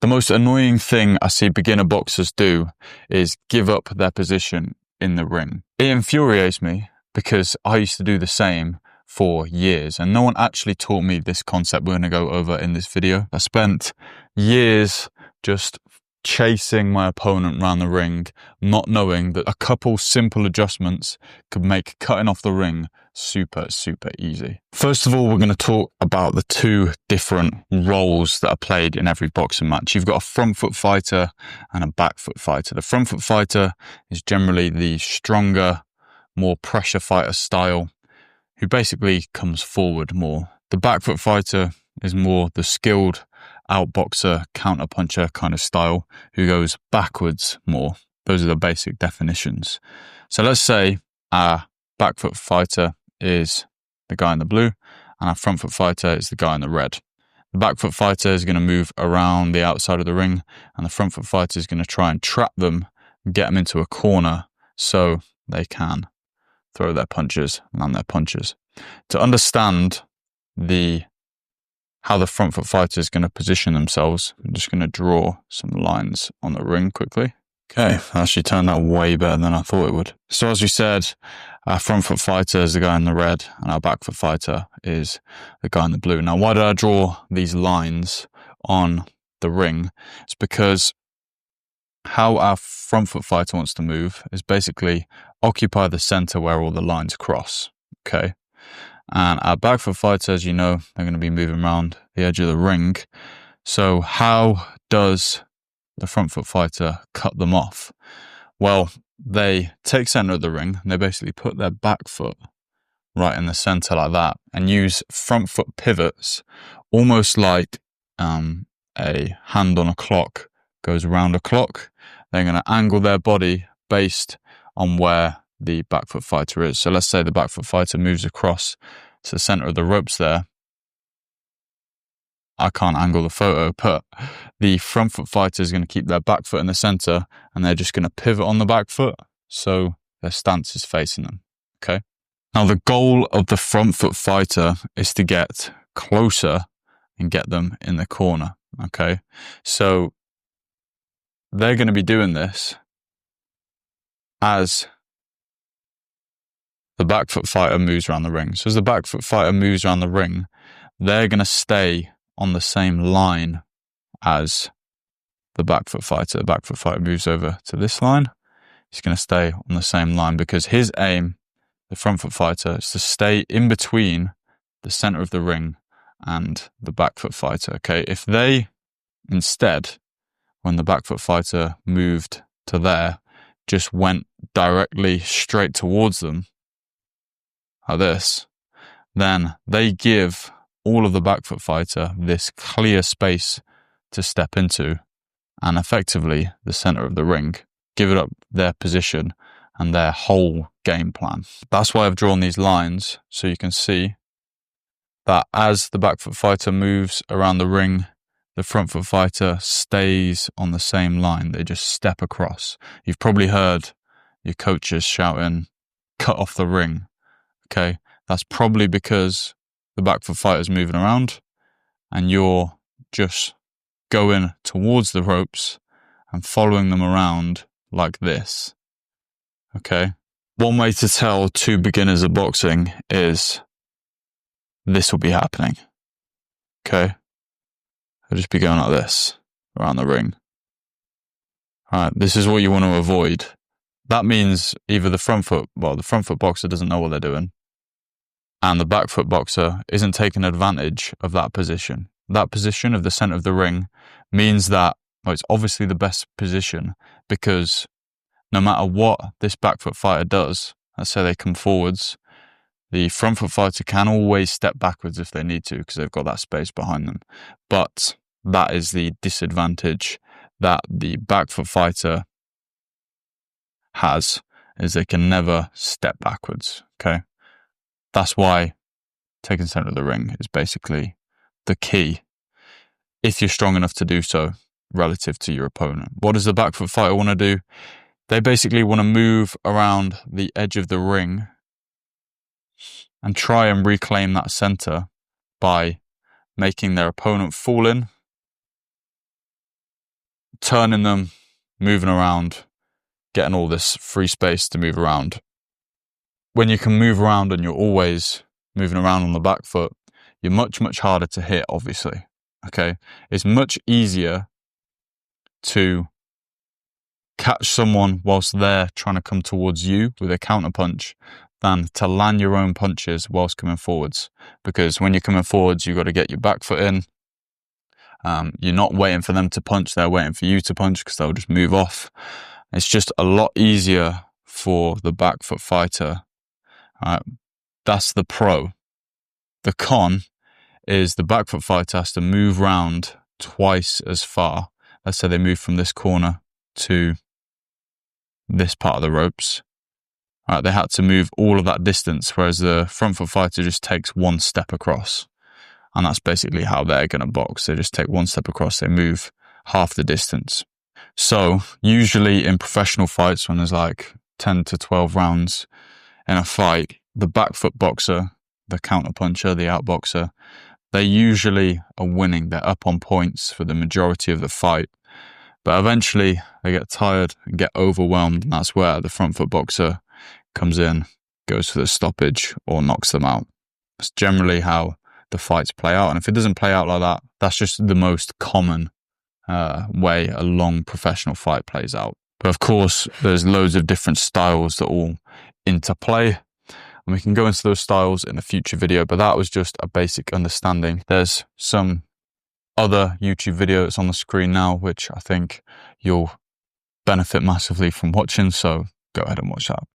The most annoying thing I see beginner boxers do is give up their position in the ring. It infuriates me because I used to do the same for years and no one actually taught me this concept we're going to go over in this video. I spent years just chasing my opponent around the ring, not knowing that a couple simple adjustments could make cutting off the ring super easy. First of all, we're going to talk about the two different roles that are played in every boxing match. You've got a front foot fighter and a back foot fighter. The front foot fighter is generally the stronger, more pressure fighter style, who basically comes forward more. The back foot fighter is more the skilled outboxer, counterpuncher kind of style, who goes backwards more. Those are the basic definitions. So let's say our back foot fighter is the guy in the blue and our front foot fighter is the guy in the red. The back foot fighter is going to move around the outside of the ring and the front foot fighter is going to try and trap them and get them into a corner so they can throw their punches, land their punches. To understand how the front foot fighter is going to position themselves, I'm just going to draw some lines on the ring quickly. Okay, that actually turned out way better than I thought it would. So as we said, our front foot fighter is the guy in the red and our back foot fighter is the guy in the blue. Now, why did I draw these lines on the ring? It's because how our front foot fighter wants to move is basically occupy the center where all the lines cross, okay? And our back foot fighter, as you know, they're going to be moving around the edge of the ring. So how does the front foot fighter cut them off? Well, they take center of the ring and they basically put their back foot right in the center like that and use front foot pivots, almost like a hand on a clock goes around a clock. They're going to angle their body based on where the back foot fighter is. So let's say the back foot fighter moves across to the center of the ropes there. I can't angle the photo, but the front foot fighter is going to keep their back foot in the center and they're just going to pivot on the back foot so their stance is facing them, okay? Now, the goal of the front foot fighter is to get closer and get them in the corner, okay? So they're going to be doing this as the back foot fighter moves around the ring. So as the back foot fighter moves around the ring, they're going to stay on the same line as the back foot fighter. The back foot fighter moves over to this line. He's going to stay on the same line because his aim, the front foot fighter, is to stay in between the center of the ring and the back foot fighter. Okay, if they instead, when the back foot fighter moved to there, just went directly straight towards them, like this, then they give all of the back foot fighter this clear space to step into and effectively the center of the ring, give it up their position and their whole game plan. That's why I've drawn these lines so you can see that as the back foot fighter moves around the ring, the front foot fighter stays on the same line. They just step across. You've probably heard your coaches shouting, "Cut off the ring." Okay, that's probably because the back foot fighter's moving around and you're just going towards the ropes and following them around like this. Okay, one way to tell two beginners of boxing is this will be happening. Okay, I'll just be going like this around the ring. All right, this is what you want to avoid. That means either the front foot boxer doesn't know what they're doing, and the back foot boxer isn't taking advantage of that position. That position of the center of the ring means that it's obviously the best position because no matter what this back foot fighter does, let's say they come forwards, the front foot fighter can always step backwards if they need to because they've got that space behind them. But that is the disadvantage that the back foot fighter has, is they can never step backwards, okay? That's why taking center of the ring is basically the key if you're strong enough to do so relative to your opponent. What does the back foot fighter want to do? They basically want to move around the edge of the ring and try and reclaim that center by making their opponent fall in turning them, moving around, getting all this free space to move around. When you can move around and you're always moving around on the back foot, you're much, much harder to hit, obviously. Okay? It's much easier to catch someone whilst they're trying to come towards you with a counter punch than to land your own punches whilst coming forwards. Because when you're coming forwards, you've got to get your back foot in. You're not waiting for them to punch, they're waiting for you to punch because they'll just move off. It's just a lot easier for the back foot fighter. That's the pro. The con is the back foot fighter has to move round twice as far. Let's say they move from this corner to this part of the ropes. They had to move all of that distance, whereas the front foot fighter just takes one step across. And that's basically how they're going to box. They just take one step across, they move half the distance. So usually in professional fights, when there's like 10 to 12 rounds in a fight, the back foot boxer, the counter puncher, the outboxer, they usually are winning. They're up on points for the majority of the fight. But eventually they get tired and get overwhelmed, and that's where the front foot boxer comes in, goes for the stoppage, or knocks them out. That's generally how the fights play out. And if it doesn't play out like that, that's just the most common way a long professional fight plays out. But of course, there's loads of different styles that all interplay. And we can go into those styles in a future video, but that was just a basic understanding. There's some other YouTube video that's on the screen now, which I think you'll benefit massively from watching. So go ahead and watch that.